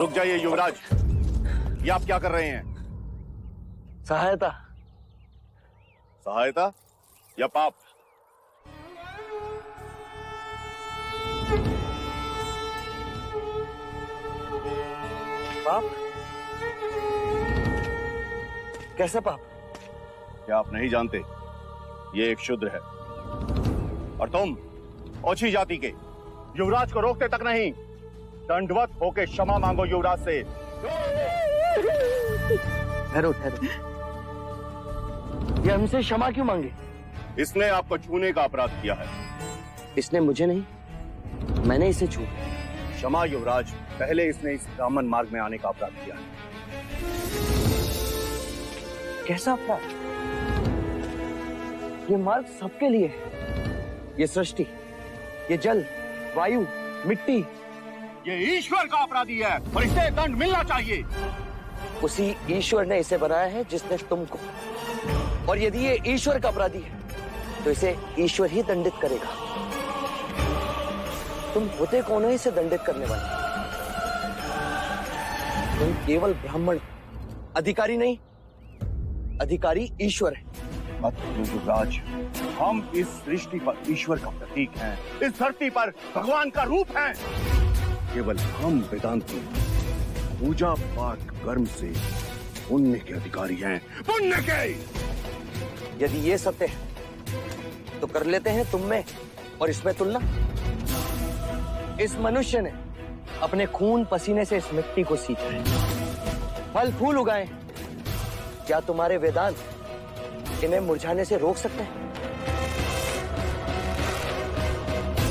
रुक जाइए युवराज, ये आप क्या कर रहे हैं? सहायता। सहायता या पाप? पाप? कैसे पाप? क्या आप नहीं जानते? ये एक शूद्र है और तुम ओछी जाति के युवराज को रोकते तक नहीं, दंडवत होके क्षमा मांगो युवराज से। ठहरो ठहरो, ये हमसे क्षमा क्यों मांगे? इसने आपको छूने का अपराध किया है। इसने मुझे नहीं, मैंने इसे छू। क्षमा युवराज, पहले इसने इस ब्राह्मण मार्ग में आने का अपराध किया है। कैसा अपराध? ये मार्ग सबके लिए है। ये सृष्टि, ये जल, वायु, मिट्टी, ये ईश्वर का अपराधी है और इसे दंड मिलना चाहिए। उसी ईश्वर ने इसे बनाया है जिसने तुमको, और यदि ये ईश्वर का अपराधी है तो इसे ईश्वर ही दंडित करेगा। तुम होते कौन हो इसे दंडित करने वाले? तुम केवल ब्राह्मण, अधिकारी नहीं, अधिकारी ईश्वर है। मत युवराज, हम इस सृष्टि पर ईश्वर का प्रतीक हैं, इस धरती पर भगवान का रूप हैं। केवल हम वेदांती पूजा पाठ कर्म से पुण्य के अधिकारी हैं, पुण्य के। यदि ये सत्य है तो कर लेते हैं तुम में और इसमें तुलना। इस मनुष्य ने अपने खून पसीने से इस मिट्टी को सींचा है, फल फूल उगाए। क्या तुम्हारे वेदांत इन्हें मुरझाने से रोक सकते हैं?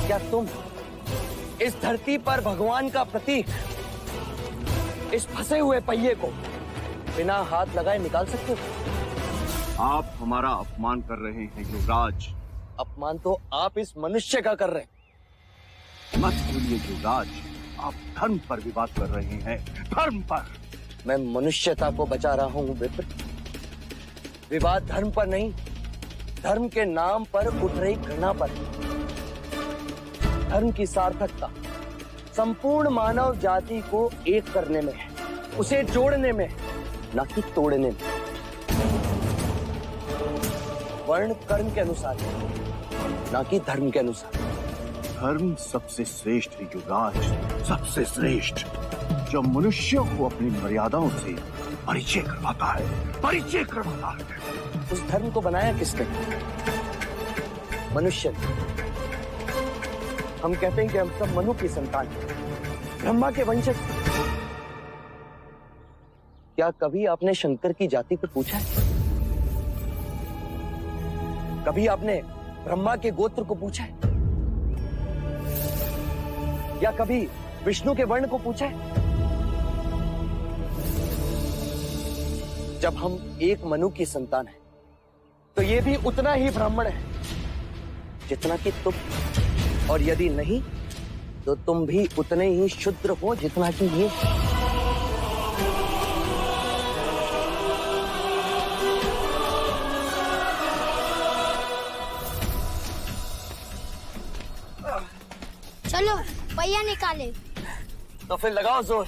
क्या तुम इस धरती पर भगवान का प्रतीक, इस फंसे हुए पहिए को बिना हाथ लगाए निकाल सकते हो? आप हमारा अपमान कर रहे हैं युवराज। अपमान तो आप इस मनुष्य का कर रहे हैं। मत भूलिए युवराज, आप धर्म पर विवाद कर रहे हैं, धर्म पर। मैं मनुष्यता को बचा रहा हूं विप्र। विवाद धर्म पर नहीं, धर्म के नाम पर उठ रही घृणा पर। धर्म की सार्थकता संपूर्ण मानव जाति को एक करने में है, उसे जोड़ने में, न कि तोड़ने में। वर्ण कर्म के अनुसार, न कि धर्म के अनुसार। धर्म सबसे श्रेष्ठ है युवराज, सबसे श्रेष्ठ, जो मनुष्यों को अपनी मर्यादाओं से परिचय करवाता है, परिचय करवाता है। उस धर्म को बनाया किसने? मनुष्य ने। हम कहते हैं कि हम सब मनु की संतान हैं, ब्रह्मा के वंशज। क्या कभी आपने शंकर की जाति को पूछा है? कभी आपने ब्रह्मा के गोत्र को पूछा है? या कभी विष्णु के वर्ण को पूछा है? जब हम एक मनु की संतान हैं, तो ये भी उतना ही ब्राह्मण है जितना कि तुम, और यदि नहीं तो तुम भी उतने ही शूद्र हो जितना कि ये। चलो पहिया निकाले। तो फिर लगाओ जोर।